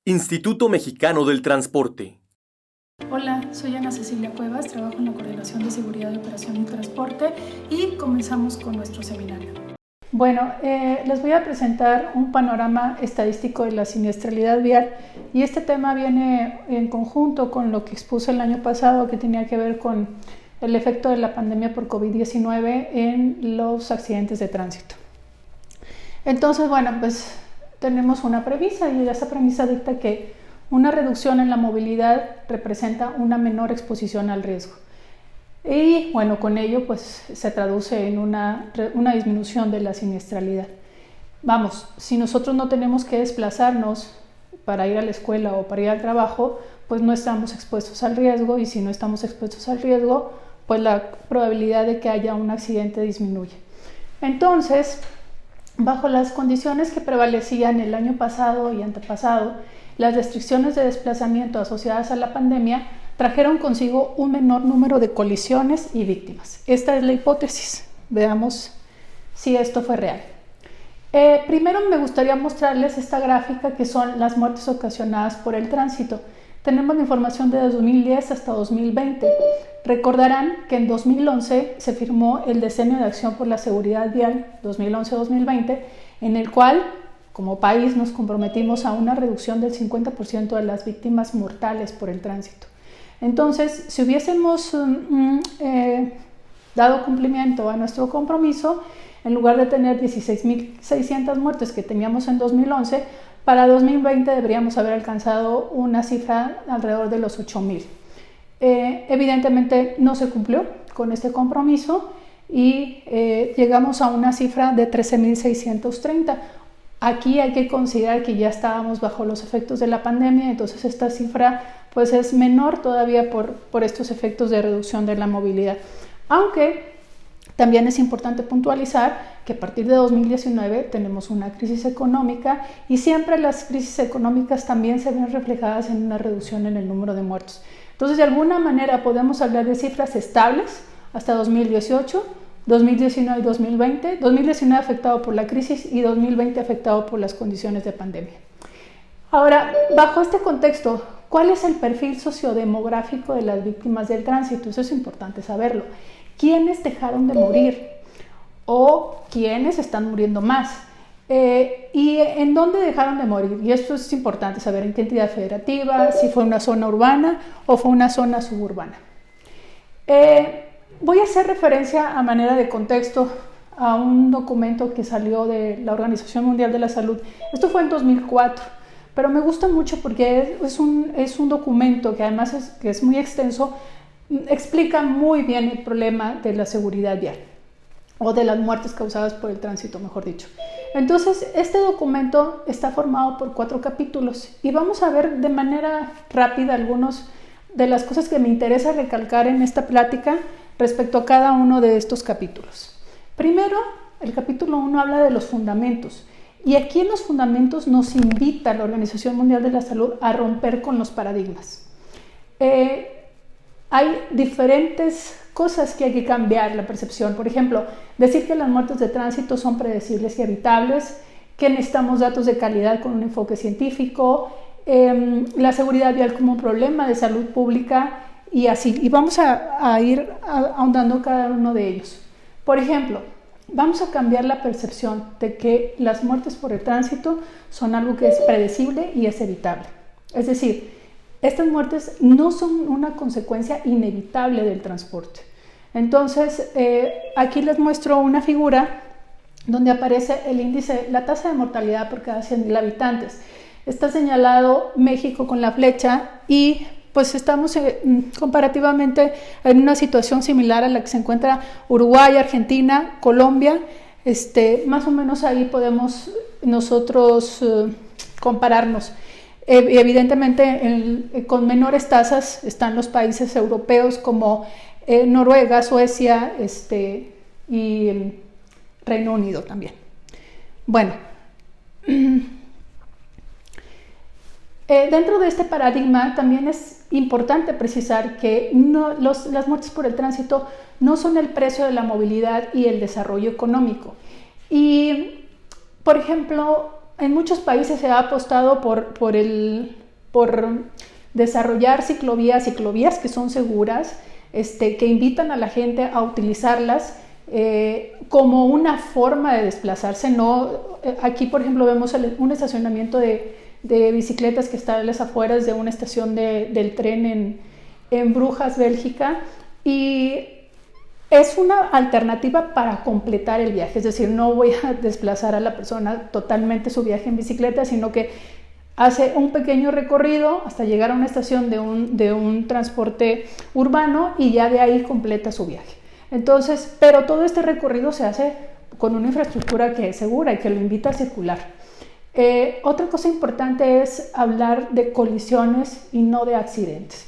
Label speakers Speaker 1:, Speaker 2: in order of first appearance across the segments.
Speaker 1: Instituto Mexicano del Transporte.
Speaker 2: Hola, soy Ana Cecilia Cuevas, trabajo en la Coordinación de Seguridad de Operación y Transporte y comenzamos con nuestro seminario. Bueno, les voy a presentar un panorama estadístico de la siniestralidad vial y este tema viene en conjunto con lo que expuse el año pasado, que tenía que ver con el efecto de la pandemia por COVID-19 en los accidentes de tránsito. Entonces, bueno, pues tenemos una premisa y esa premisa dicta que una reducción en la movilidad representa una menor exposición al riesgo. Y bueno, con ello pues se traduce en una disminución de la siniestralidad. Vamos, si nosotros no tenemos que desplazarnos para ir a la escuela o para ir al trabajo, pues no estamos expuestos al riesgo, y si no estamos expuestos al riesgo, pues la probabilidad de que haya un accidente disminuye. Entonces, bajo las condiciones que prevalecían el año pasado y antepasado, las restricciones de desplazamiento asociadas a la pandemia trajeron consigo un menor número de colisiones y víctimas. Esta es la hipótesis. Veamos si esto fue real. Primero me gustaría mostrarles esta gráfica, que son las muertes ocasionadas por el tránsito. Tenemos la información de 2010 hasta 2020. Recordarán que en 2011 se firmó el Decenio de Acción por la Seguridad Vial 2011-2020, en el cual como país nos comprometimos a una reducción del 50% de las víctimas mortales por el tránsito. Entonces, si hubiésemos dado cumplimiento a nuestro compromiso, en lugar de tener 16.600 muertes que teníamos en 2011, para 2020 deberíamos haber alcanzado una cifra alrededor de los 8.000. Evidentemente no se cumplió con este compromiso y llegamos a una cifra de 13.630. Aquí hay que considerar que ya estábamos bajo los efectos de la pandemia, entonces esta cifra pues es menor todavía por estos efectos de reducción de la movilidad. Aunque también es importante puntualizar que a partir de 2019 tenemos una crisis económica y siempre las crisis económicas también se ven reflejadas en una reducción en el número de muertos. Entonces, de alguna manera podemos hablar de cifras estables hasta 2018, 2019 y 2020, 2019 afectado por la crisis y 2020 afectado por las condiciones de pandemia. Ahora, bajo este contexto, ¿cuál es el perfil sociodemográfico de las víctimas del tránsito? Eso es importante saberlo. ¿Quiénes dejaron de morir? ¿O quiénes están muriendo más? ¿Y en dónde dejaron de morir? Y esto es importante saber: en qué entidad federativa, si fue una zona urbana o fue una zona suburbana. Voy a hacer referencia a manera de contexto a un documento que salió de la Organización Mundial de la Salud. Esto fue en 2004, pero me gusta mucho porque es un documento que además es muy extenso, explica muy bien el problema de la seguridad vial, o de las muertes causadas por el tránsito, mejor dicho. Entonces, este documento está formado por 4 capítulos y vamos a ver de manera rápida algunas de las cosas que me interesa recalcar en esta plática respecto a cada uno de estos capítulos. Primero, el capítulo 1 habla de los fundamentos, y aquí en los fundamentos nos invita la Organización Mundial de la Salud a romper con los paradigmas. Hay diferentes cosas que hay que cambiar la percepción. Por ejemplo, decir que las muertes de tránsito son predecibles y evitables, que necesitamos datos de calidad con un enfoque científico, la seguridad vial como un problema de salud pública y así. Y vamos a ir ahondando cada uno de ellos. Por ejemplo, vamos a cambiar la percepción de que las muertes por el tránsito son algo que es predecible y es evitable. Es decir, estas muertes no son una consecuencia inevitable del transporte. Entonces, aquí les muestro una figura donde aparece el índice, la tasa de mortalidad por cada 100.000 habitantes. Está señalado México con la flecha y pues estamos comparativamente en una situación similar a la que se encuentra Uruguay, Argentina, Colombia. Más o menos ahí podemos nosotros compararnos. Evidentemente con menores tasas están los países europeos como Noruega, Suecia y Reino Unido también. Bueno, dentro de este paradigma también es importante precisar que las muertes por el tránsito no son el precio de la movilidad y el desarrollo económico. Y, por ejemplo, en muchos países se ha apostado por desarrollar ciclovías que son seguras, que invitan a la gente a utilizarlas como una forma de desplazarse. Aquí, por ejemplo, vemos un estacionamiento de bicicletas que está a las afueras de una estación del tren en Brujas, Bélgica, y es una alternativa para completar el viaje. Es decir, no voy a desplazar a la persona totalmente su viaje en bicicleta, sino que hace un pequeño recorrido hasta llegar a una estación de un transporte urbano y ya de ahí completa su viaje. Entonces, pero todo este recorrido se hace con una infraestructura que es segura y que lo invita a circular. Otra cosa importante es hablar de colisiones y no de accidentes.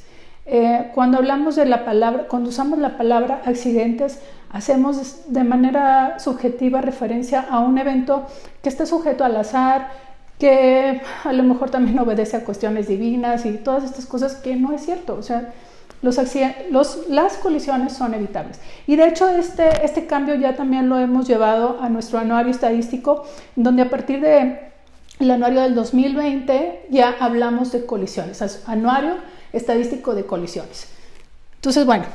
Speaker 2: Cuando usamos la palabra accidentes, hacemos de manera subjetiva referencia a un evento que está sujeto al azar, que a lo mejor también obedece a cuestiones divinas y todas estas cosas, que no es cierto. O sea, las colisiones son evitables. Y de hecho este cambio ya también lo hemos llevado a nuestro anuario estadístico, donde a partir del anuario del 2020 ya hablamos de colisiones, anuario estadístico de colisiones. Entonces, bueno,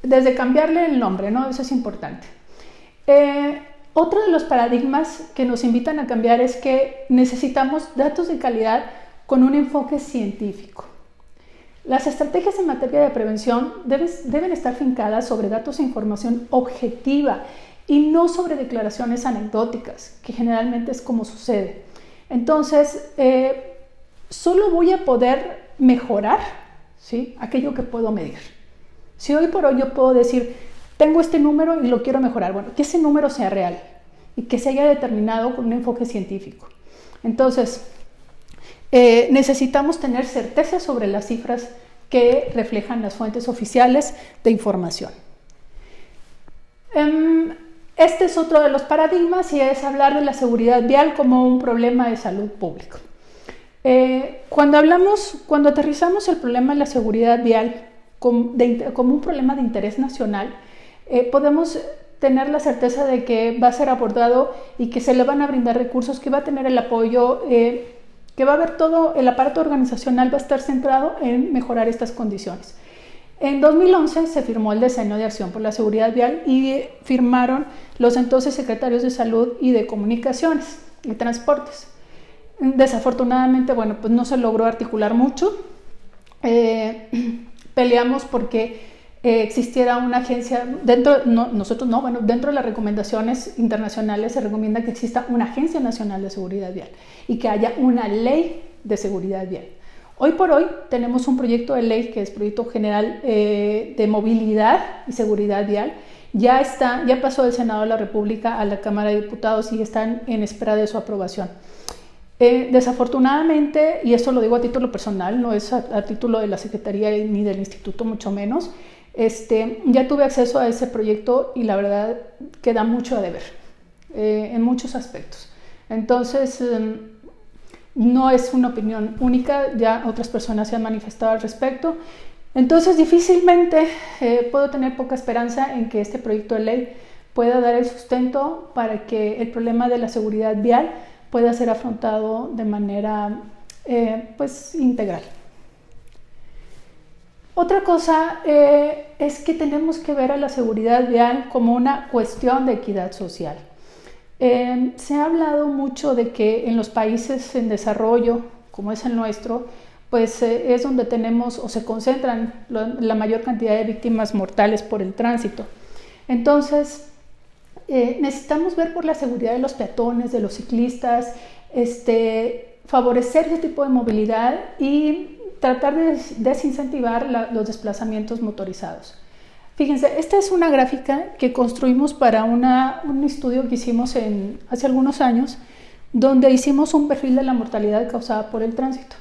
Speaker 2: desde cambiarle el nombre, ¿no? Eso es importante. Otro de los paradigmas que nos invitan a cambiar es que necesitamos datos de calidad con un enfoque científico. Las estrategias en materia de prevención deben estar fincadas sobre datos e información objetiva y no sobre declaraciones anecdóticas, que generalmente es como sucede. Entonces, solo voy a poder mejorar, ¿sí?, aquello que puedo medir. Si hoy por hoy yo puedo decir, tengo este número y lo quiero mejorar, bueno, que ese número sea real y que se haya determinado con un enfoque científico. Entonces, necesitamos tener certeza sobre las cifras que reflejan las fuentes oficiales de información. Este es otro de los paradigmas y es hablar de la seguridad vial como un problema de salud pública. Cuando aterrizamos el problema de la seguridad vial como un problema de interés nacional, podemos tener la certeza de que va a ser abordado y que se le van a brindar recursos, que va a tener el apoyo, que va a haber todo el aparato organizacional, va a estar centrado en mejorar estas condiciones. En 2011 se firmó el Decenio de Acción por la Seguridad Vial y firmaron los entonces secretarios de Salud y de Comunicaciones y Transportes. Desafortunadamente, bueno, pues no se logró articular mucho. Peleamos porque existiera una agencia, dentro de las recomendaciones internacionales se recomienda que exista una Agencia Nacional de Seguridad Vial y que haya una ley de seguridad vial. Hoy por hoy tenemos un proyecto de ley que es Proyecto General de Movilidad y Seguridad Vial. Ya pasó del Senado de la República a la Cámara de Diputados y están en espera de su aprobación. Desafortunadamente, y esto lo digo a título personal, no es a título de la Secretaría ni del Instituto, mucho menos, ya tuve acceso a ese proyecto y la verdad que da mucho a deber en muchos aspectos. Entonces, no es una opinión única, ya otras personas se han manifestado al respecto. Entonces, difícilmente puedo tener poca esperanza en que este proyecto de ley pueda dar el sustento para que el problema de la seguridad vial pueda ser afrontado de manera integral. Otra cosa es que tenemos que ver a la seguridad vial como una cuestión de equidad social. Se ha hablado mucho de que en los países en desarrollo, como es el nuestro, pues es donde tenemos o se concentran la mayor cantidad de víctimas mortales por el tránsito. Entonces, necesitamos ver por la seguridad de los peatones, de los ciclistas, favorecer ese tipo de movilidad y tratar de desincentivar los desplazamientos motorizados. Fíjense, esta es una gráfica que construimos para un estudio que hicimos hace algunos años, donde hicimos un perfil de la mortalidad causada por el tránsito.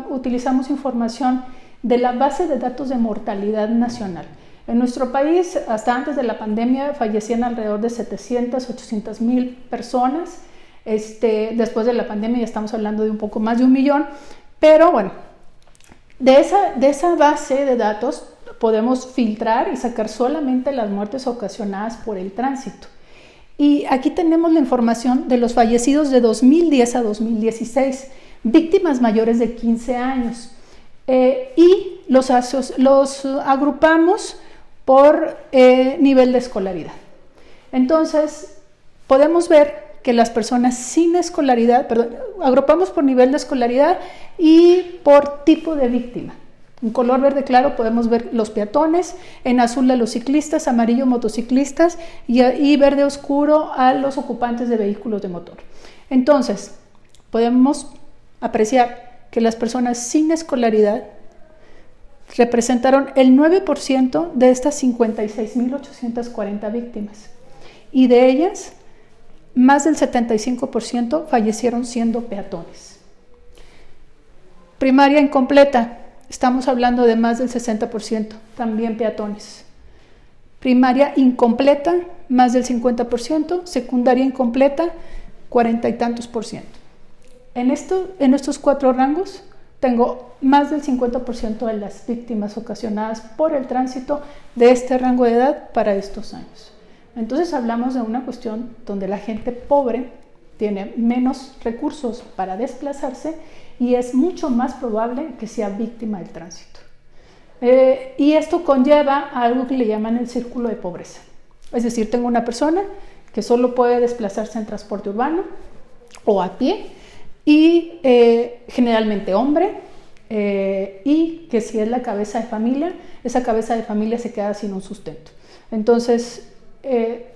Speaker 2: Utilizamos información de la base de datos de mortalidad nacional. En nuestro país, hasta antes de la pandemia, fallecían alrededor de 700, 800 mil personas. Después de la pandemia ya estamos hablando de un poco más de 1 millón. Pero bueno, de esa base de datos podemos filtrar y sacar solamente las muertes ocasionadas por el tránsito. Y aquí tenemos la información de los fallecidos de 2010 a 2016, víctimas mayores de 15 años. Y los agrupamos por nivel de escolaridad. Entonces, podemos ver que las personas sin escolaridad, agrupamos por nivel de escolaridad y por tipo de víctima. En color verde claro podemos ver los peatones, en azul a los ciclistas, amarillo motociclistas y verde oscuro a los ocupantes de vehículos de motor. Entonces, podemos apreciar que las personas sin escolaridad representaron el 9% de estas 56.840 víctimas y de ellas más del 75% fallecieron siendo peatones. Primaria incompleta, estamos hablando de más del 60%, también peatones. Primaria incompleta, más del 50%, secundaria incompleta, 40 y tantos %. En estos 4 rangos tengo más del 50% de las víctimas ocasionadas por el tránsito de este rango de edad para estos años. Entonces hablamos de una cuestión donde la gente pobre tiene menos recursos para desplazarse y es mucho más probable que sea víctima del tránsito. Y esto conlleva a algo que le llaman el círculo de pobreza. Es decir, tengo una persona que solo puede desplazarse en transporte urbano o a pie y generalmente hombre, y que si es la cabeza de familia, esa cabeza de familia se queda sin un sustento. Entonces,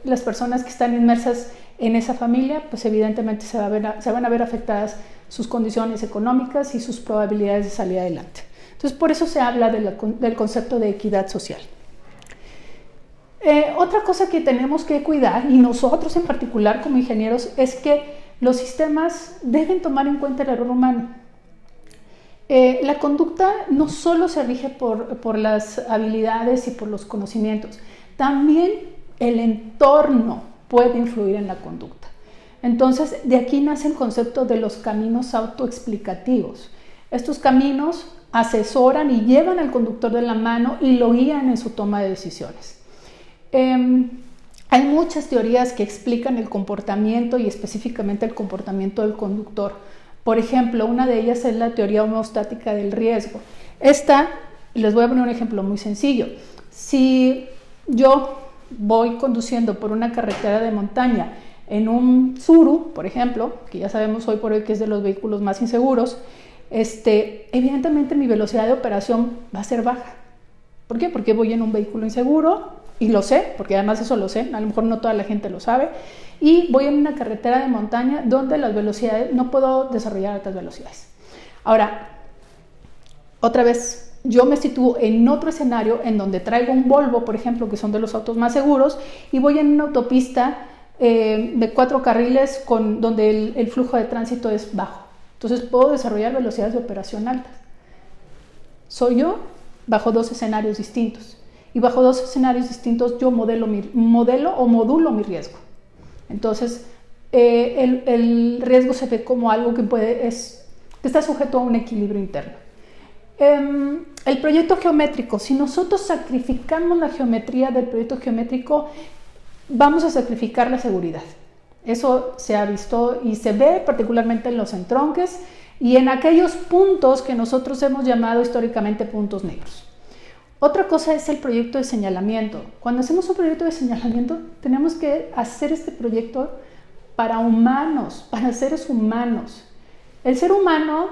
Speaker 2: las personas que están inmersas en esa familia, pues evidentemente se van a ver afectadas sus condiciones económicas y sus probabilidades de salir adelante. Entonces, por eso se habla del concepto de equidad social. Otra cosa que tenemos que cuidar, y nosotros en particular como ingenieros, es que los sistemas deben tomar en cuenta el error humano. La conducta no solo se rige por las habilidades y por los conocimientos, también el entorno puede influir en la conducta. Entonces, de aquí nace el concepto de los caminos autoexplicativos. Estos caminos asesoran y llevan al conductor de la mano y lo guían en su toma de decisiones. Hay muchas teorías que explican el comportamiento y específicamente el comportamiento del conductor. Por ejemplo, una de ellas es la teoría homeostática del riesgo. Les voy a poner un ejemplo muy sencillo. Si yo voy conduciendo por una carretera de montaña en un Tsuru, por ejemplo, que ya sabemos hoy por hoy que es de los vehículos más inseguros, evidentemente mi velocidad de operación va a ser baja. ¿Por qué? Porque voy en un vehículo inseguro y lo sé, porque además eso lo sé, a lo mejor no toda la gente lo sabe, y voy en una carretera de montaña donde las velocidades, no puedo desarrollar altas velocidades. Ahora, otra vez, yo me sitúo en otro escenario en donde traigo un Volvo, por ejemplo, que son de los autos más seguros, y voy en una autopista de 4 carriles donde el flujo de tránsito es bajo. Entonces puedo desarrollar velocidades de operación altas. Soy yo bajo 2 escenarios distintos. Y bajo 2 escenarios distintos yo modelo o modulo mi riesgo. Entonces el riesgo se ve como algo que está sujeto a un equilibrio interno. El proyecto geométrico, si nosotros sacrificamos la geometría del proyecto geométrico, vamos a sacrificar la seguridad. Eso se ha visto y se ve particularmente en los entronques y en aquellos puntos que nosotros hemos llamado históricamente puntos negros. Otra cosa es el proyecto de señalamiento. Cuando hacemos un proyecto de señalamiento, tenemos que hacer este proyecto para humanos, para seres humanos. El ser humano,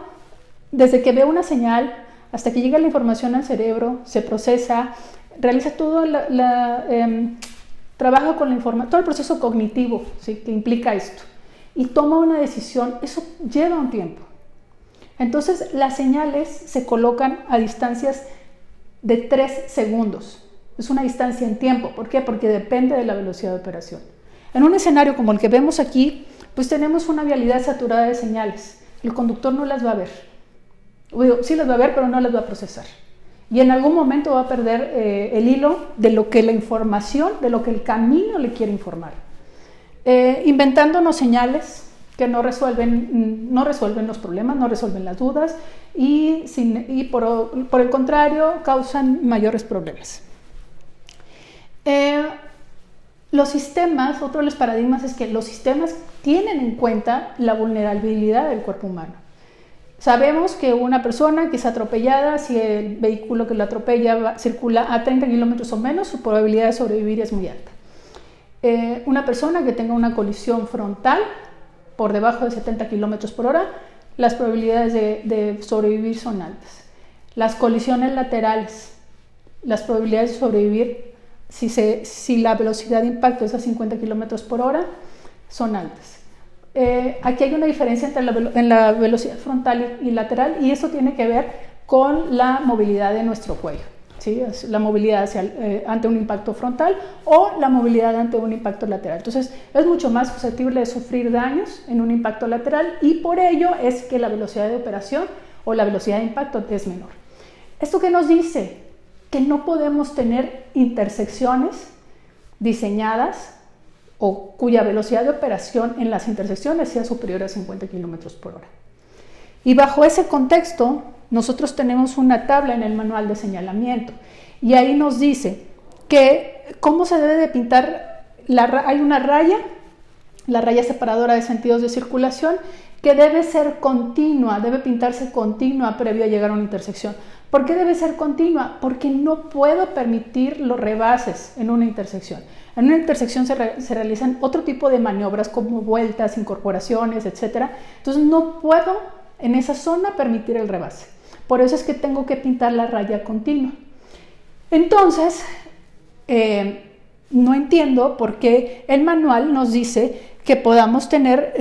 Speaker 2: desde que ve una señal hasta que llega la información al cerebro, se procesa, realiza todo trabaja con la información, todo el proceso cognitivo, ¿sí?, que implica esto, y toma una decisión. Eso lleva un tiempo. Entonces, las señales se colocan a distancias de 3 segundos. Es una distancia en tiempo. ¿Por qué? Porque depende de la velocidad de operación. En un escenario como el que vemos aquí, pues tenemos una vialidad saturada de señales. El conductor no las va a ver. Sí las va a ver, pero no las va a procesar. Y en algún momento va a perder el hilo de lo que la información, de lo que el camino le quiere informar. Inventándonos señales que no resuelven los problemas, no resuelven las dudas y por el contrario causan mayores problemas. Los sistemas, otro de los paradigmas es que los sistemas tienen en cuenta la vulnerabilidad del cuerpo humano. Sabemos que una persona que es atropellada, si el vehículo que lo atropella circula a 30 kilómetros o menos, su probabilidad de sobrevivir es muy alta. Una persona que tenga una colisión frontal por debajo de 70 kilómetros por hora, las probabilidades de sobrevivir son altas. Las colisiones laterales, las probabilidades de sobrevivir, si la velocidad de impacto es a 50 kilómetros por hora, son altas. Aquí hay una diferencia entre la velocidad frontal y lateral, y eso tiene que ver con la movilidad de nuestro cuello, ¿sí? La movilidad ante un impacto frontal o la movilidad ante un impacto lateral. Entonces es mucho más susceptible de sufrir daños en un impacto lateral, y por ello es que la velocidad de operación o la velocidad de impacto es menor. ¿Esto qué nos dice? Que no podemos tener intersecciones diseñadas o cuya velocidad de operación en las intersecciones sea superior a 50 kilómetros por hora. Y bajo ese contexto, nosotros tenemos una tabla en el manual de señalamiento, y ahí nos dice que cómo se debe de pintar, hay una raya, la raya separadora de sentidos de circulación, que debe ser continua, debe pintarse continua previo a llegar a una intersección. ¿Por qué debe ser continua? Porque no puedo permitir los rebases en una intersección. En una intersección se realizan otro tipo de maniobras como vueltas, incorporaciones, etc. Entonces no puedo en esa zona permitir el rebase. Por eso es que tengo que pintar la raya continua. Entonces, no entiendo por qué el manual nos dice que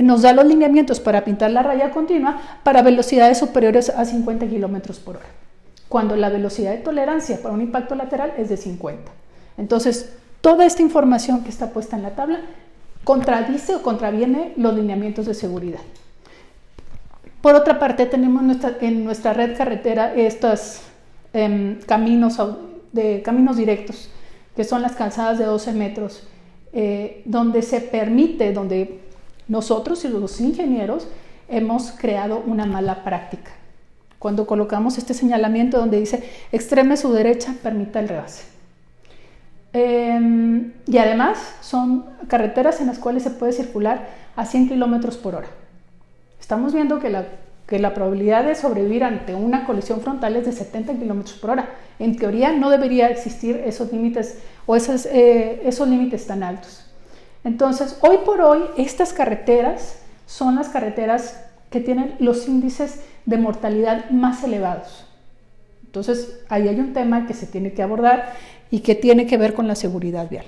Speaker 2: nos da los lineamientos para pintar la raya continua para velocidades superiores a 50 kilómetros por hora, cuando la velocidad de tolerancia para un impacto lateral es de 50. Entonces, toda esta información que está puesta en la tabla contradice o contraviene los lineamientos de seguridad. Por otra parte, tenemos en nuestra red carretera estos caminos directos, que son las calzadas de 12 metros, donde nosotros y los ingenieros hemos creado una mala práctica. Cuando colocamos este señalamiento donde dice extreme su derecha, permita el rebase. Y además son carreteras en las cuales se puede circular a 100 kilómetros por hora. Estamos viendo que la probabilidad de sobrevivir ante una colisión frontal es de 70 kilómetros por hora. En teoría no debería existir esos límites o esos límites tan altos. Entonces, hoy por hoy, estas carreteras son las carreteras que tienen los índices de mortalidad más elevados. Entonces, ahí hay un tema que se tiene que abordar y que tiene que ver con la seguridad vial.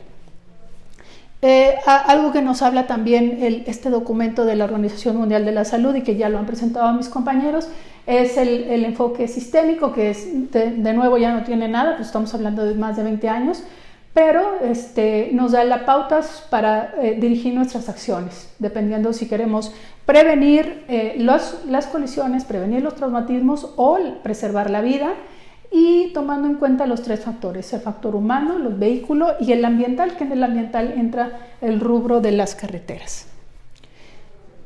Speaker 2: Algo que nos habla también este documento de la Organización Mundial de la Salud, y que ya lo han presentado a mis compañeros, es el enfoque sistémico, que es, de nuevo ya no tiene nada, pues estamos hablando de más de 20 años, pero nos da las pautas para dirigir nuestras acciones, dependiendo si queremos prevenir las colisiones, prevenir los traumatismos o preservar la vida, y tomando en cuenta los tres factores: el factor humano, los vehículos y el ambiental, que en el ambiental entra el rubro de las carreteras.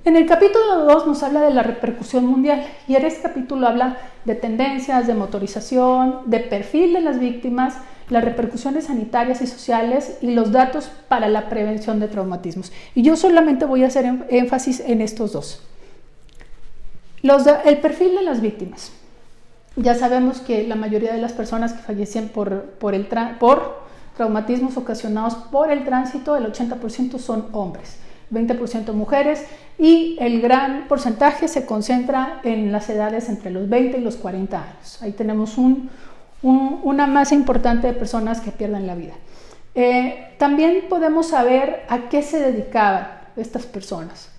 Speaker 2: En el capítulo 2 nos habla de la repercusión mundial, y en este capítulo habla de tendencias, de motorización, de perfil de las víctimas, las repercusiones sanitarias y sociales y los datos para la prevención de traumatismos. Y yo solamente voy a hacer énfasis en estos dos. El perfil de las víctimas. Ya sabemos que la mayoría de las personas que fallecen por traumatismos ocasionados por el tránsito, el 80% son hombres, 20% mujeres, y el gran porcentaje se concentra en las edades entre los 20 y los 40 años. Ahí tenemos una masa importante de personas que pierden la vida. También podemos saber a qué se dedicaban estas personas.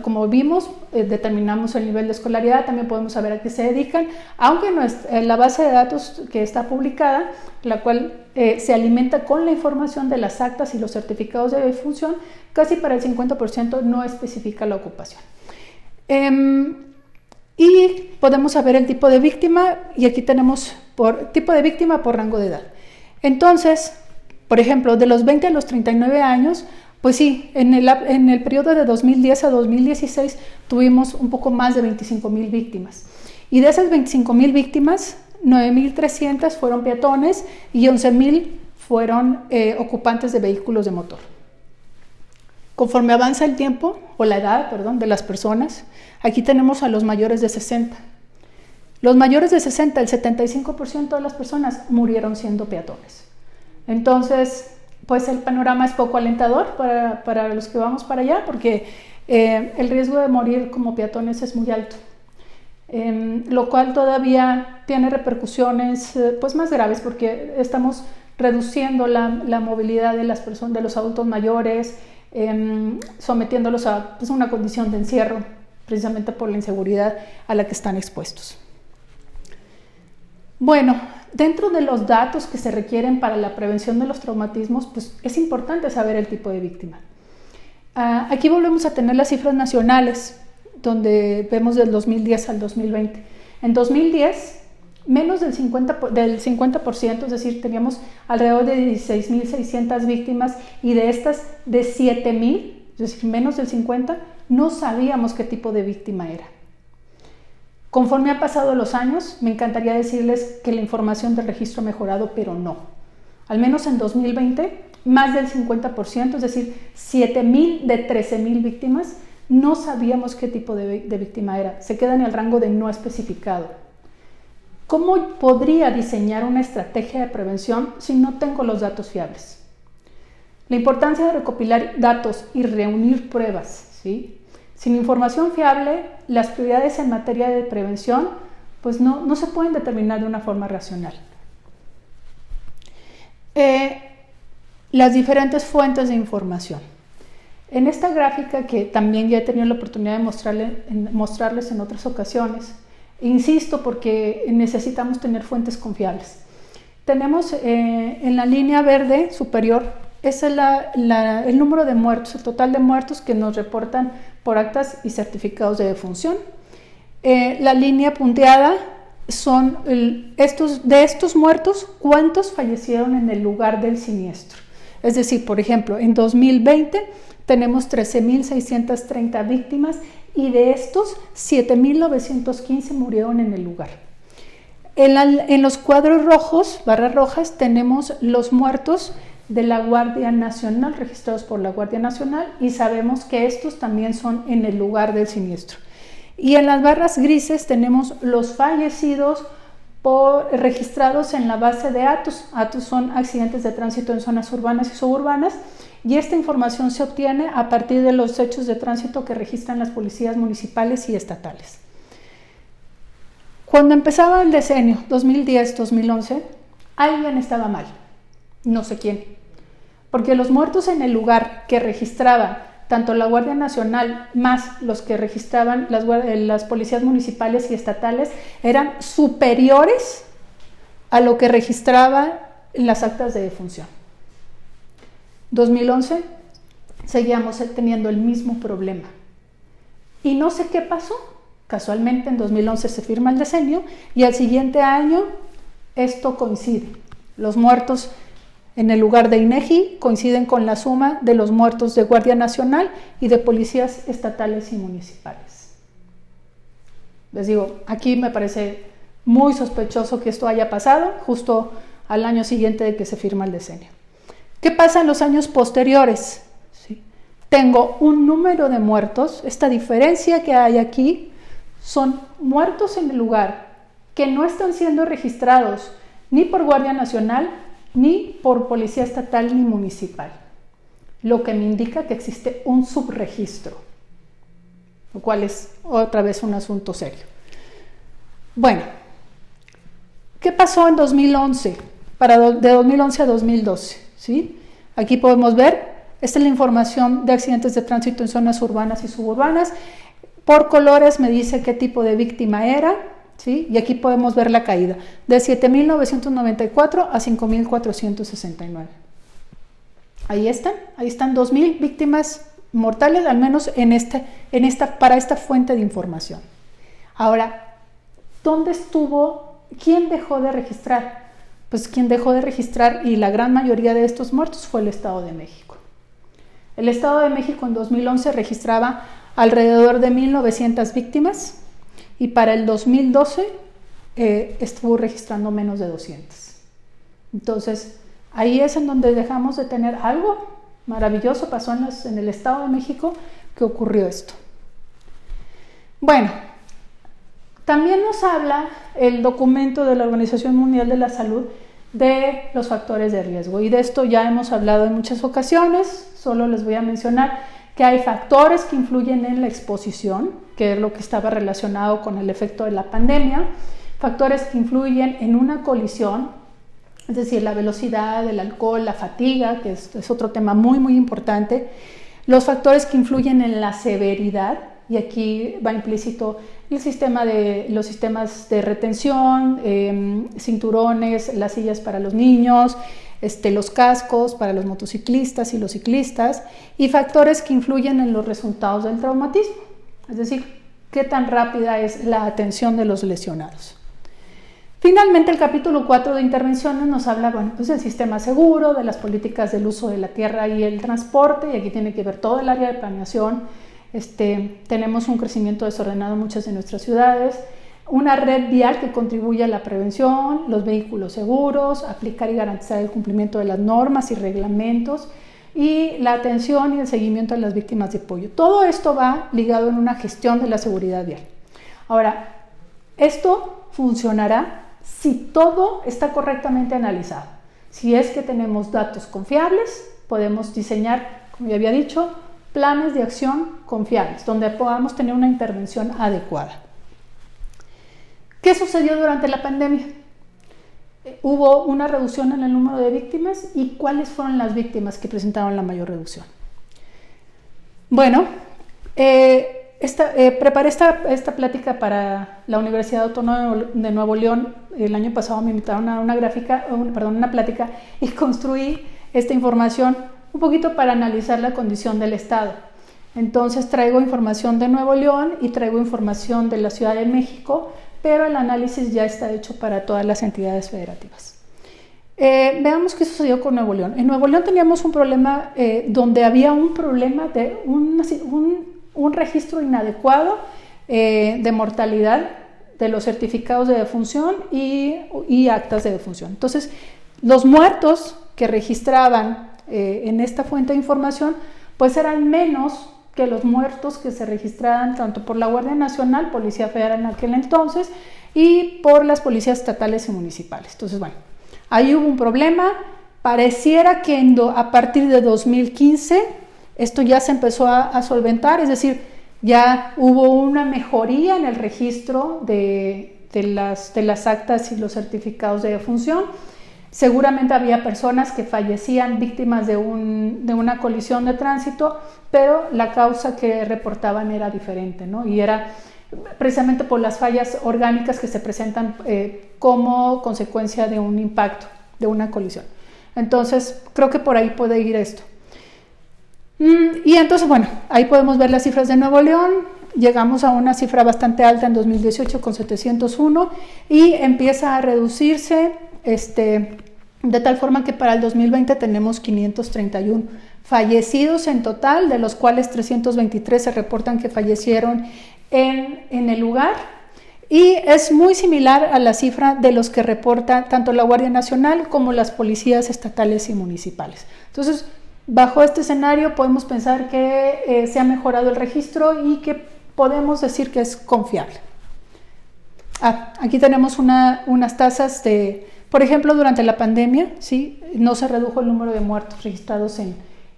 Speaker 2: Como vimos, determinamos el nivel de escolaridad, también podemos saber a qué se dedican, aunque en la base de datos que está publicada, la cual se alimenta con la información de las actas y los certificados de defunción, casi para el 50% no especifica la ocupación. Y podemos saber el tipo de víctima, y aquí tenemos tipo de víctima por rango de edad. Entonces, por ejemplo, de los 20 a los 39 años, pues sí, en el periodo de 2010 a 2016 tuvimos un poco más de 25,000 víctimas. Y de esas 25,000 víctimas, 9,300 fueron peatones y 11,000 fueron ocupantes de vehículos de motor. Conforme avanza el tiempo, o la edad, perdón, de las personas, aquí tenemos a los mayores de 60. Los mayores de 60, el 75% de las personas murieron siendo peatones. Entonces, pues el panorama es poco alentador para los que vamos para allá, porque el riesgo de morir como peatones es muy alto. Lo cual todavía tiene repercusiones pues más graves, porque estamos reduciendo la movilidad de las personas, de los adultos mayores, sometiéndolos a pues, una condición de encierro, precisamente por la inseguridad a la que están expuestos. Bueno, dentro de los datos que se requieren para la prevención de los traumatismos, pues es importante saber el tipo de víctima. Aquí volvemos a tener las cifras nacionales, donde vemos del 2010 al 2020. En 2010, menos del 50%, es decir, teníamos alrededor de 16.600 víctimas, y de estas, de 7.000, es decir, menos del 50%, no sabíamos qué tipo de víctima era. Conforme han pasado los años, me encantaría decirles que la información del registro ha mejorado, pero no. Al menos en 2020, más del 50%, es decir, 7.000 de 13.000 víctimas, no sabíamos qué tipo de víctima era. Se queda en el rango de no especificado. ¿Cómo podría diseñar una estrategia de prevención si no tengo los datos fiables? La importancia de recopilar datos y reunir pruebas, ¿sí? Sin información fiable, las prioridades en materia de prevención pues no se pueden determinar de una forma racional. Las diferentes fuentes de información. En esta gráfica, que también ya he tenido la oportunidad de mostrarles en otras ocasiones, insisto porque necesitamos tener fuentes confiables. Tenemos en la línea verde superior, es el número de muertos, el total de muertos que nos reportan por actas y certificados de defunción. La línea punteada son de estos muertos, ¿cuántos fallecieron en el lugar del siniestro? Es decir, por ejemplo, en 2020 tenemos 13.630 víctimas, y de estos 7.915 murieron en el lugar. En los cuadros rojos, barras rojas, tenemos los muertos de la Guardia Nacional, registrados por la Guardia Nacional, y sabemos que estos también son en el lugar del siniestro. Y en las barras grises tenemos los fallecidos registrados en la base de ATUS. ATUS son accidentes de tránsito en zonas urbanas y suburbanas, y esta información se obtiene a partir de los hechos de tránsito que registran las policías municipales y estatales. Cuando empezaba el decenio 2010-2011, alguien estaba mal, no sé quién, porque los muertos en el lugar que registraba tanto la Guardia Nacional más los que registraban las policías municipales y estatales eran superiores a lo que registraban las actas de defunción. 2011 seguíamos teniendo el mismo problema. Y no sé qué pasó. Casualmente en 2011 se firma el decenio y al siguiente año esto coincide. Los muertos en el lugar de INEGI coinciden con la suma de los muertos de Guardia Nacional y de policías estatales y municipales. Les digo, aquí me parece muy sospechoso que esto haya pasado justo al año siguiente de que se firma el decenio. ¿Qué pasa en los años posteriores? ¿Sí? Tengo un número de muertos. Esta diferencia que hay aquí son muertos en el lugar que no están siendo registrados ni por Guardia Nacional, ni por Policía Estatal ni Municipal, lo que me indica que existe un subregistro, lo cual es otra vez un asunto serio. Bueno, ¿qué pasó en 2011? De 2011 a 2012, ¿sí? Aquí podemos ver, esta es la información de accidentes de tránsito en zonas urbanas y suburbanas. Por colores me dice qué tipo de víctima era, ¿sí? Y aquí podemos ver la caída, de 7.994 a 5.469. Ahí están 2.000 víctimas mortales, al menos para esta fuente de información. Ahora, ¿dónde estuvo? ¿Quién dejó de registrar? Pues quien dejó de registrar, y la gran mayoría de estos muertos, fue el Estado de México. El Estado de México en 2011 registraba alrededor de 1.900 víctimas, y para el 2012 estuvo registrando menos de 200. Entonces, ahí es en donde dejamos de tener algo maravilloso, pasó en el Estado de México que ocurrió esto. Bueno, también nos habla el documento de la Organización Mundial de la Salud de los factores de riesgo, y de esto ya hemos hablado en muchas ocasiones. Solo les voy a mencionar que hay factores que influyen en la exposición, que es lo que estaba relacionado con el efecto de la pandemia, factores que influyen en una colisión, es decir, la velocidad, el alcohol, la fatiga, que es otro tema muy importante, los factores que influyen en la severidad, y aquí va implícito los sistemas de retención, cinturones, las sillas para los niños, los cascos para los motociclistas y los ciclistas, y factores que influyen en los resultados del traumatismo, es decir, qué tan rápida es la atención de los lesionados. Finalmente, el capítulo 4 de intervenciones nos habla del sistema seguro, de las políticas del uso de la tierra y el transporte, y aquí tiene que ver todo el área de planeación. Tenemos un crecimiento desordenado en muchas de nuestras ciudades, una red vial que contribuye a la prevención, los vehículos seguros, aplicar y garantizar el cumplimiento de las normas y reglamentos, y la atención y el seguimiento a las víctimas de pollo. Todo esto va ligado en una gestión de la seguridad vial. Ahora, esto funcionará si todo está correctamente analizado. Si es que tenemos datos confiables, podemos diseñar, como ya había dicho, planes de acción confiables, donde podamos tener una intervención adecuada. ¿Qué sucedió durante la pandemia? Hubo una reducción en el número de víctimas, y ¿cuáles fueron las víctimas que presentaron la mayor reducción? Bueno, preparé esta plática para la Universidad Autónoma de Nuevo León. El año pasado me invitaron a una plática, y construí esta información un poquito para analizar la condición del Estado. Entonces traigo información de Nuevo León y traigo información de la Ciudad de México, pero el análisis ya está hecho para todas las entidades federativas. Veamos qué sucedió con Nuevo León. En Nuevo León teníamos un problema donde había un problema de un registro inadecuado de mortalidad de los certificados de defunción y actas de defunción. Entonces, los muertos que registraban en esta fuente de información, pues eran menos que los muertos que se registraban tanto por la Guardia Nacional, Policía Federal en aquel entonces, y por las policías estatales y municipales. Entonces, bueno, ahí hubo un problema. Pareciera que a partir de 2015 esto ya se empezó a solventar, es decir, ya hubo una mejoría en el registro de las actas y los certificados de defunción. Seguramente había personas que fallecían víctimas de una colisión de tránsito, pero la causa que reportaban era diferente, ¿no? Y era precisamente por las fallas orgánicas que se presentan como consecuencia de un impacto, de una colisión. Entonces, creo que por ahí puede ir esto. Y entonces, bueno, ahí podemos ver las cifras de Nuevo León. Llegamos a una cifra bastante alta en 2018 con 701, y empieza a reducirse de tal forma que para el 2020 tenemos 531 fallecidos en total, de los cuales 323 se reportan que fallecieron en el lugar, y es muy similar a la cifra de los que reporta tanto la Guardia Nacional como las policías estatales y municipales. Entonces, bajo este escenario podemos pensar que se ha mejorado el registro y que podemos decir que es confiable. Aquí tenemos unas tasas por ejemplo, durante la pandemia, ¿sí? No se redujo el número de muertos registrados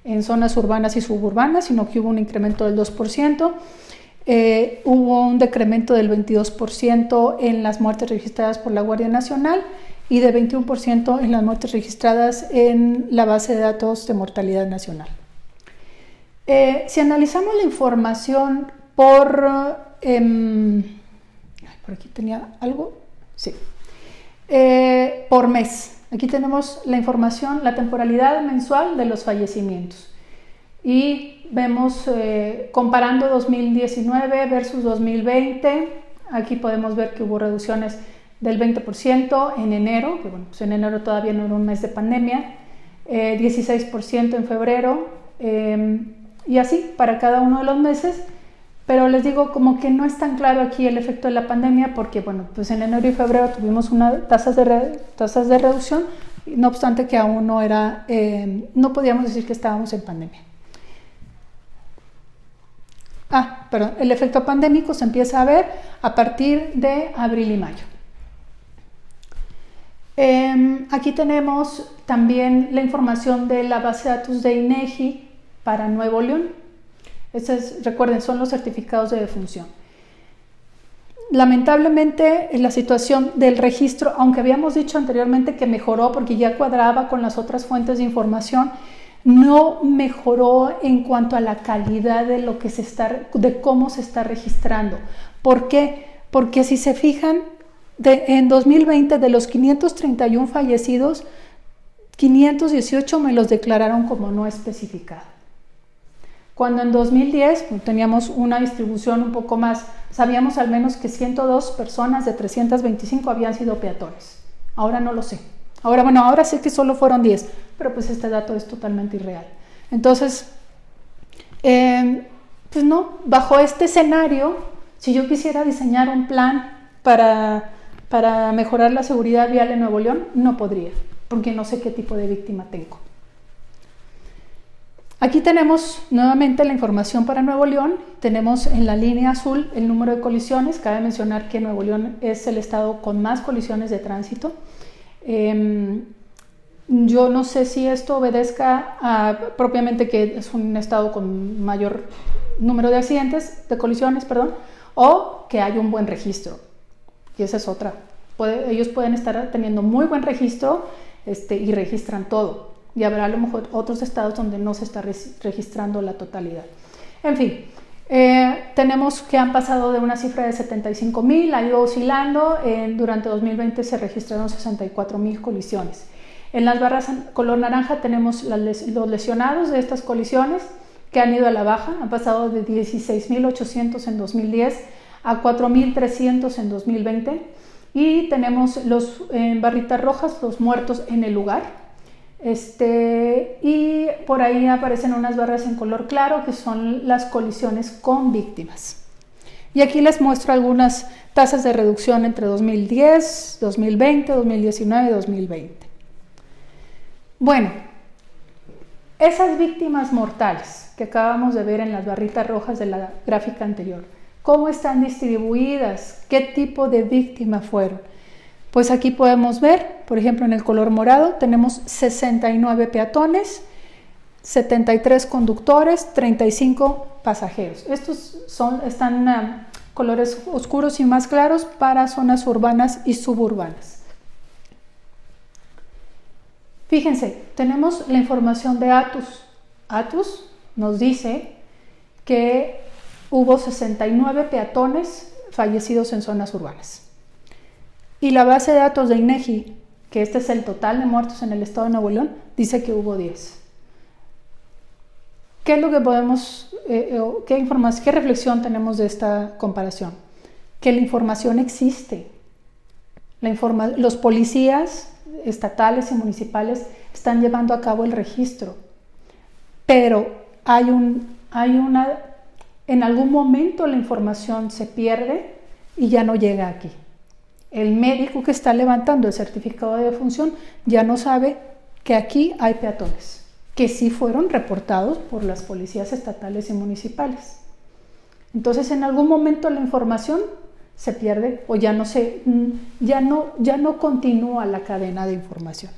Speaker 2: en zonas urbanas y suburbanas, sino que hubo un incremento del 2%. Hubo un decremento del 22% en las muertes registradas por la Guardia Nacional y de 21% en las muertes registradas en la base de datos de mortalidad nacional. Si analizamos la información por aquí tenía algo, sí. Por mes. Aquí tenemos la información, la temporalidad mensual de los fallecimientos. Y vemos, comparando 2019 versus 2020, aquí podemos ver que hubo reducciones del 20% en enero, que bueno, pues en enero todavía no era un mes de pandemia, 16% en febrero, y así para cada uno de los meses. Pero les digo, como que no es tan claro aquí el efecto de la pandemia, porque bueno, pues en enero y febrero tuvimos tasas de reducción, no obstante que aún no podíamos decir que estábamos en pandemia. Perdón, el efecto pandémico se empieza a ver a partir de abril y mayo. Aquí tenemos también la información de la base de datos de INEGI para Nuevo León. Recuerden, son los certificados de defunción. Lamentablemente, la situación del registro, aunque habíamos dicho anteriormente que mejoró porque ya cuadraba con las otras fuentes de información, no mejoró en cuanto a la calidad de cómo se está registrando. ¿Por qué? Porque si se fijan, en 2020 de los 531 fallecidos, 518 me los declararon como no especificado. Cuando en 2010 teníamos una distribución un poco más, sabíamos al menos que 102 personas de 325 habían sido peatones. Ahora no lo sé. Ahora sé que solo fueron 10, pero pues este dato es totalmente irreal. Entonces, pues no, bajo este escenario, si yo quisiera diseñar un plan para mejorar la seguridad vial en Nuevo León, no podría, porque no sé qué tipo de víctima tengo. Aquí tenemos nuevamente la información para Nuevo León. Tenemos en la línea azul el número de colisiones. Cabe mencionar que Nuevo León es el estado con más colisiones de tránsito. Yo no sé si esto obedezca a propiamente que es un estado con mayor número de accidentes, de colisiones, o que hay un buen registro. Y esa es otra. Ellos pueden estar teniendo muy buen registro y registran todo. Y habrá a lo mejor otros estados donde no se está registrando la totalidad. En fin, tenemos que han pasado de una cifra de 75,000, ha ido oscilando. Durante 2020 se registraron 64,000 colisiones. En las barras color naranja tenemos los lesionados de estas colisiones que han ido a la baja. Han pasado de 16,800 en 2010 a 4,300 en 2020. Y tenemos en barritas rojas los muertos en el lugar. Y por ahí aparecen unas barras en color claro que son las colisiones con víctimas. Y aquí les muestro algunas tasas de reducción entre 2010, 2020, 2019 y 2020. Bueno, esas víctimas mortales que acabamos de ver en las barritas rojas de la gráfica anterior, ¿cómo están distribuidas? ¿Qué tipo de víctima fueron? Pues aquí podemos ver, por ejemplo, en el color morado tenemos 69 peatones, 73 conductores, 35 pasajeros. Estos están colores oscuros y más claros para zonas urbanas y suburbanas. Fíjense, tenemos la información de ATUS. ATUS nos dice que hubo 69 peatones fallecidos en zonas urbanas. Y la base de datos de INEGI, que este es el total de muertos en el estado de Nuevo León, dice que hubo 10. ¿Qué es lo que podemos, qué reflexión tenemos de esta comparación? Que la información existe. Los policías estatales y municipales están llevando a cabo el registro, pero en algún momento la información se pierde y ya no llega aquí. El médico que está levantando el certificado de defunción ya no sabe que aquí hay peatones, que sí fueron reportados por las policías estatales y municipales. Entonces, en algún momento la información se pierde o ya no continúa la cadena de información.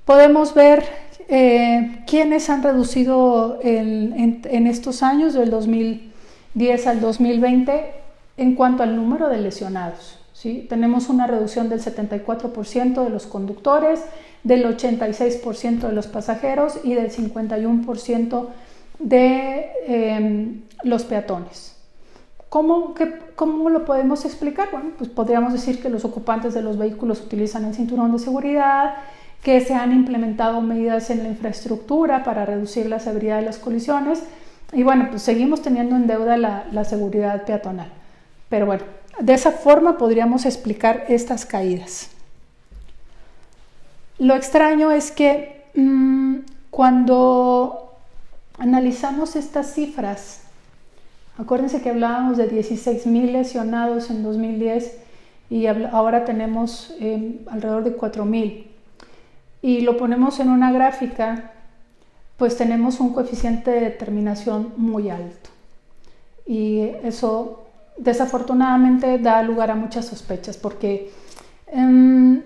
Speaker 2: Podemos ver quiénes han reducido en estos años, del 2010 al 2020, en cuanto al número de lesionados, ¿sí? Tenemos una reducción del 74% de los conductores, del 86% de los pasajeros y del 51% de los peatones. ¿Cómo lo podemos explicar? Bueno, pues podríamos decir que los ocupantes de los vehículos utilizan el cinturón de seguridad, que se han implementado medidas en la infraestructura para reducir la severidad de las colisiones y bueno, pues seguimos teniendo en deuda la seguridad peatonal. Pero bueno, de esa forma podríamos explicar estas caídas. Lo extraño es que cuando analizamos estas cifras, acuérdense que hablábamos de 16,000 lesionados en 2010 y ahora tenemos alrededor de 4,000. Y lo ponemos en una gráfica, pues tenemos un coeficiente de determinación muy alto. Y eso desafortunadamente da lugar a muchas sospechas porque, el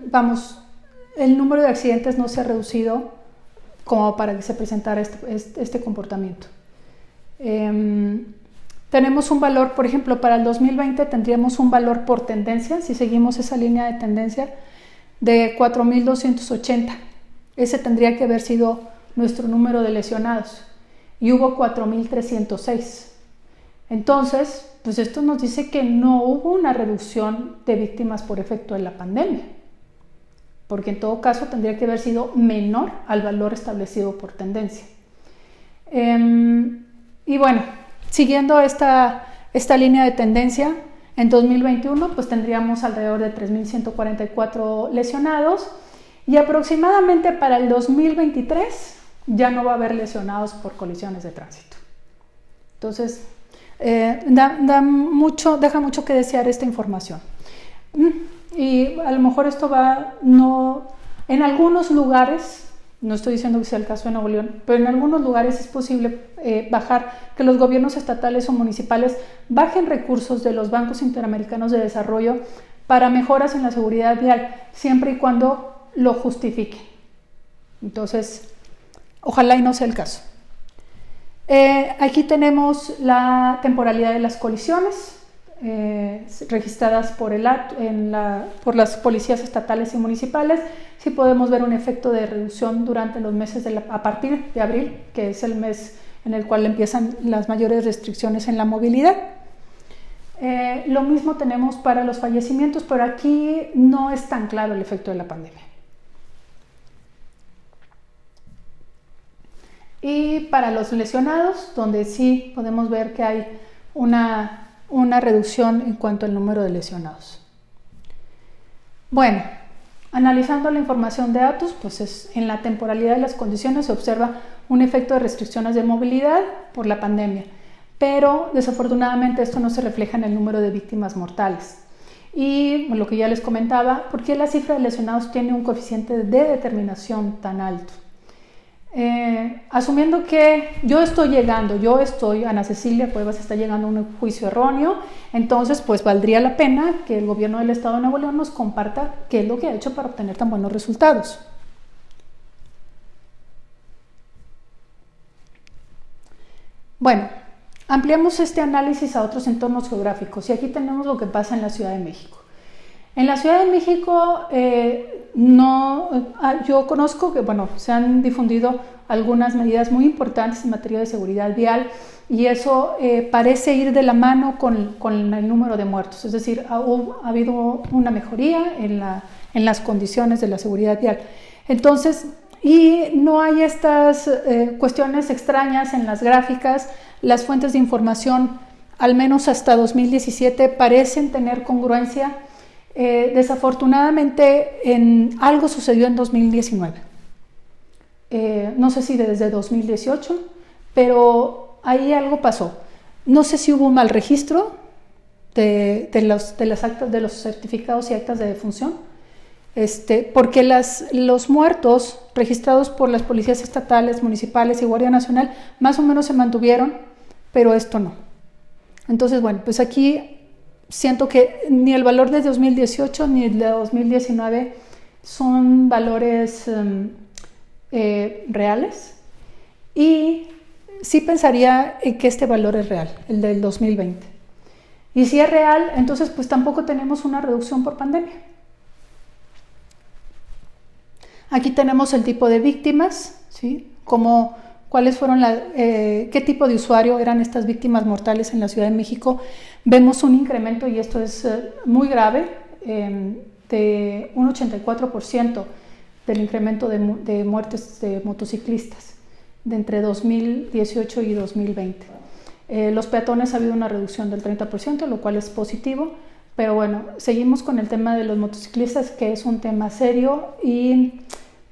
Speaker 2: número de accidentes no se ha reducido como para que se presentara este comportamiento. Tenemos un valor, por ejemplo, para el 2020 tendríamos un valor por tendencia, si seguimos esa línea de tendencia, de 4,280. Ese tendría que haber sido nuestro número de lesionados y hubo 4,306. Entonces, pues esto nos dice que no hubo una reducción de víctimas por efecto de la pandemia, porque en todo caso tendría que haber sido menor al valor establecido por tendencia. Y bueno, siguiendo esta línea de tendencia, en 2021 pues tendríamos alrededor de 3,144 lesionados y aproximadamente para el 2023 ya no va a haber lesionados por colisiones de tránsito. Entonces, deja mucho que desear esta información. Y a lo mejor esto en algunos lugares, no estoy diciendo que sea el caso de Nuevo León, pero en algunos lugares es posible que los gobiernos estatales o municipales bajen recursos de los bancos interamericanos de desarrollo para mejoras en la seguridad vial, siempre y cuando lo justifiquen. Entonces, ojalá y no sea el caso. Aquí tenemos la temporalidad de las colisiones registradas por las policías estatales y municipales. Sí podemos ver un efecto de reducción durante los meses a partir de abril, que es el mes en el cual empiezan las mayores restricciones en la movilidad. Lo mismo tenemos para los fallecimientos, pero aquí no es tan claro el efecto de la pandemia. Y para los lesionados, donde sí podemos ver que hay una reducción en cuanto al número de lesionados. Bueno, analizando la información de datos, pues en la temporalidad de las condiciones se observa un efecto de restricciones de movilidad por la pandemia, pero desafortunadamente esto no se refleja en el número de víctimas mortales. Y lo que ya les comentaba, ¿por qué la cifra de lesionados tiene un coeficiente de determinación tan alto? Asumiendo que Ana Cecilia Cuevas está llegando a un juicio erróneo, entonces pues valdría la pena que el gobierno del estado de Nuevo León nos comparta qué es lo que ha hecho para obtener tan buenos resultados. Bueno, ampliamos este análisis a otros entornos geográficos y aquí tenemos lo que pasa en la Ciudad de México. En la Ciudad de México yo conozco que se han difundido algunas medidas muy importantes en materia de seguridad vial y eso parece ir de la mano con el número de muertos, es decir, ha habido una mejoría en las condiciones de la seguridad vial. Entonces, y no hay estas cuestiones extrañas en las gráficas, las fuentes de información, al menos hasta 2017, parecen tener congruencia. Desafortunadamente algo sucedió en 2019, no sé si desde 2018, pero ahí algo pasó. No sé si hubo un mal registro de las actas, de los certificados y actas de defunción, porque los muertos registrados por las policías estatales, municipales y Guardia Nacional más o menos se mantuvieron, pero esto no. Entonces, bueno, pues aquí siento que ni el valor de 2018 ni el de 2019 son valores reales, y sí pensaría que este valor es real, el del 2020. Y si es real, entonces pues tampoco tenemos una reducción por pandemia. Aquí tenemos el tipo de víctimas, ¿sí? ¿Cuáles fueron qué tipo de usuario eran estas víctimas mortales en la Ciudad de México? Vemos un incremento, y esto es muy grave, de un 84% del incremento de muertes de motociclistas de entre 2018 y 2020. Los peatones ha habido una reducción del 30%, lo cual es positivo, pero bueno, seguimos con el tema de los motociclistas, que es un tema serio y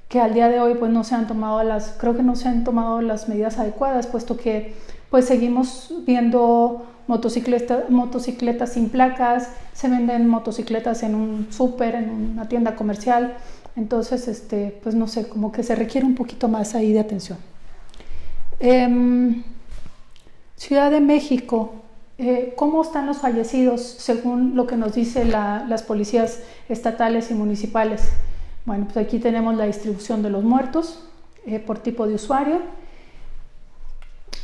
Speaker 2: que al día de hoy pues no se han tomado las medidas adecuadas, puesto que pues seguimos viendo motocicletas sin placas, se venden motocicletas en un súper, en una tienda comercial. Entonces, pues no sé, como que se requiere un poquito más ahí de atención. Ciudad de México, ¿cómo están los fallecidos según lo que nos dice las policías estatales y municipales? Bueno, pues aquí tenemos la distribución de los muertos por tipo de usuario.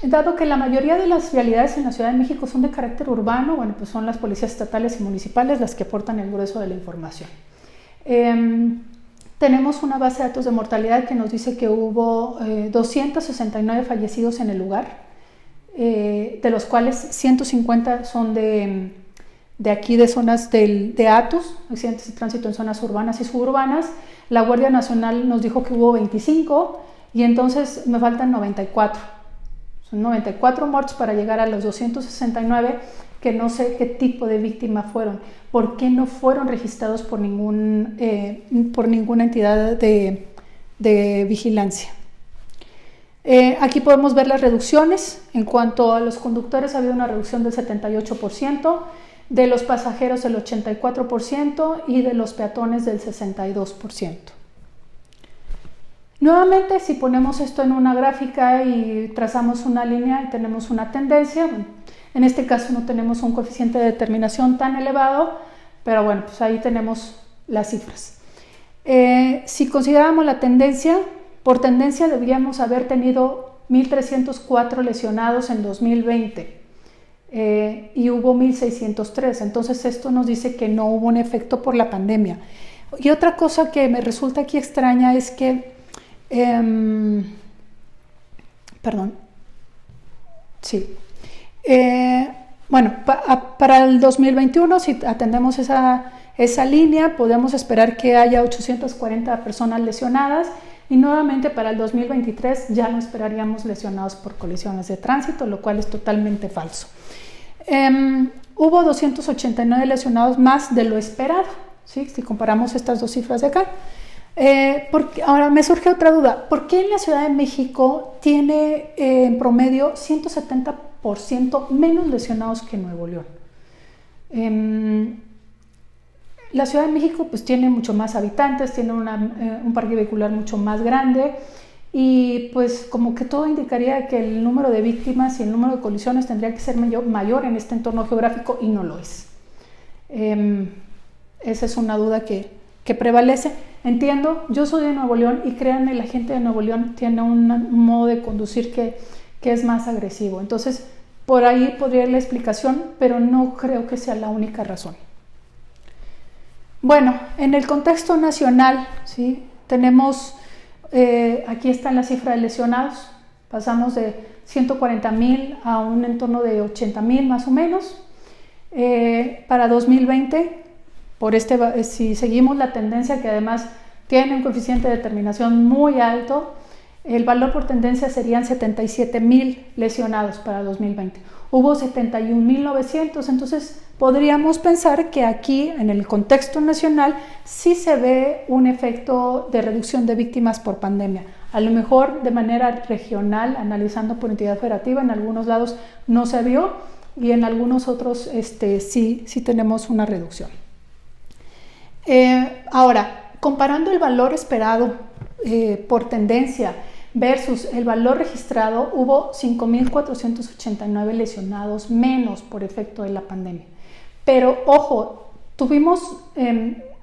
Speaker 2: Dado que la mayoría de las vialidades en la Ciudad de México son de carácter urbano, bueno, pues son las policías estatales y municipales las que aportan el grueso de la información. Tenemos una base de datos de mortalidad que nos dice que hubo 269 fallecidos en el lugar, de los cuales 150 son de aquí, de zonas de ATUS, accidentes de tránsito en zonas urbanas y suburbanas. La Guardia Nacional nos dijo que hubo 25 y entonces me faltan 94. Son 94 muertos para llegar a los 269, que no sé qué tipo de víctima fueron, por qué no fueron registrados por ninguna entidad de vigilancia. Aquí podemos ver las reducciones. En cuanto a los conductores, ha habido una reducción del 78%, de los pasajeros el 84% y de los peatones del 62%. Nuevamente, si ponemos esto en una gráfica y trazamos una línea y tenemos una tendencia, bueno, en este caso no tenemos un coeficiente de determinación tan elevado, pero bueno, pues ahí tenemos las cifras. Si consideramos la tendencia, por tendencia deberíamos haber tenido 1.304 lesionados en 2020 y hubo 1.603, entonces esto nos dice que no hubo un efecto por la pandemia. Y otra cosa que me resulta aquí extraña es que bueno, para el 2021, si atendemos esa línea, podemos esperar que haya 840 personas lesionadas y nuevamente para el 2023 ya no esperaríamos lesionados por colisiones de tránsito, lo cual es totalmente falso. Hubo 289 lesionados más de lo esperado, ¿sí? Si comparamos estas dos cifras de acá. Ahora me surge otra duda, ¿por qué en la Ciudad de México tiene en promedio 170% menos lesionados que Nuevo León? La Ciudad de México pues tiene mucho más habitantes, tiene un parque vehicular mucho más grande y pues como que todo indicaría que el número de víctimas y el número de colisiones tendría que ser mayor en este entorno geográfico y no lo es. Esa es una duda que prevalece. Entiendo, yo soy de Nuevo León y créanme, la gente de Nuevo León tiene un modo de conducir que es más agresivo. Entonces, por ahí podría ir la explicación, pero no creo que sea la única razón. Bueno, en el contexto nacional, ¿sí? Tenemos, aquí está la cifra de lesionados, pasamos de 140,000 a un entorno de 80,000 más o menos. Para 2020, si seguimos la tendencia que además tiene un coeficiente de determinación muy alto, el valor por tendencia serían 77,000 lesionados para 2020. Hubo 71,900, entonces podríamos pensar que aquí en el contexto nacional sí se ve un efecto de reducción de víctimas por pandemia. A lo mejor de manera regional, analizando por entidad federativa, en algunos lados no se vio y en algunos otros sí tenemos una reducción. Ahora, comparando el valor esperado por tendencia versus el valor registrado, hubo 5,489 lesionados menos por efecto de la pandemia. Pero ojo,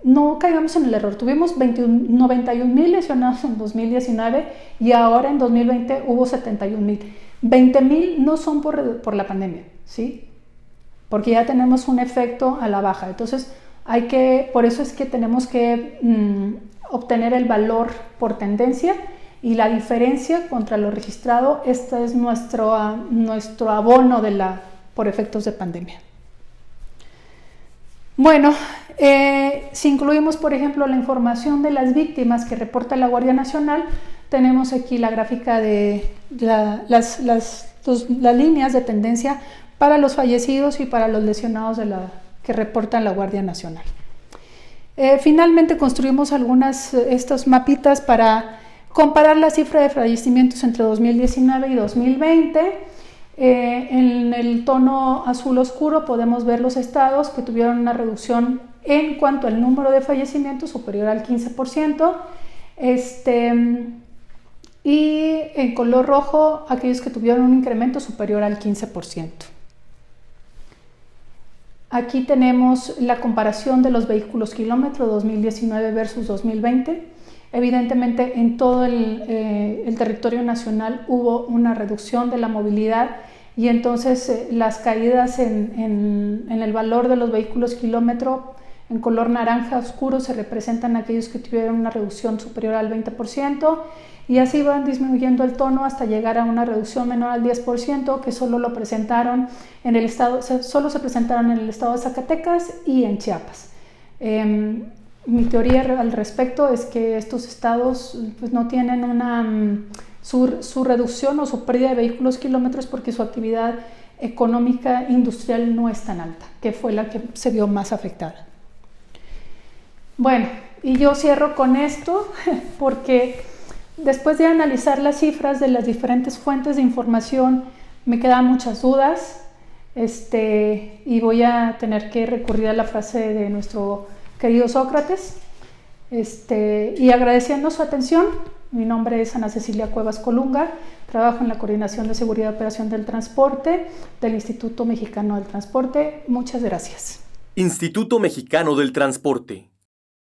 Speaker 2: no caigamos en el error, tuvimos 91,000 lesionados en 2019 y ahora en 2020 hubo 71,000. 20,000 no son por la pandemia, ¿sí? Porque ya tenemos un efecto a la baja. Entonces, por eso es que tenemos que obtener el valor por tendencia y la diferencia contra lo registrado, este es nuestro abono por efectos de pandemia. Bueno, si incluimos, por ejemplo, la información de las víctimas que reporta la Guardia Nacional, tenemos aquí la gráfica de las líneas de tendencia para los fallecidos y para los lesionados que reporta la Guardia Nacional. Finalmente construimos estos mapitas para comparar la cifra de fallecimientos entre 2019 y 2020. En el tono azul oscuro podemos ver los estados que tuvieron una reducción en cuanto al número de fallecimientos superior al 15%, y en color rojo aquellos que tuvieron un incremento superior al 15%. Aquí tenemos la comparación de los vehículos kilómetro 2019 versus 2020. Evidentemente en todo el territorio nacional hubo una reducción de la movilidad y entonces las caídas en el valor de los vehículos kilómetro en color naranja oscuro se representan aquellos que tuvieron una reducción superior al 20% y así van disminuyendo el tono hasta llegar a una reducción menor al 10% que solo se presentaron en el estado de Zacatecas y en Chiapas. Mi teoría al respecto es que estos estados pues, no tienen su reducción o su pérdida de vehículos kilómetros porque su actividad económica industrial no es tan alta, que fue la que se vio más afectada. Bueno, y yo cierro con esto porque después de analizar las cifras de las diferentes fuentes de información me quedan muchas dudas y voy a tener que recurrir a la frase de nuestro querido Sócrates, y agradeciendo su atención. Mi nombre es Ana Cecilia Cuevas Colunga, trabajo en la Coordinación de Seguridad y Operación del Transporte del Instituto Mexicano del Transporte. Muchas gracias.
Speaker 1: Instituto Mexicano del Transporte.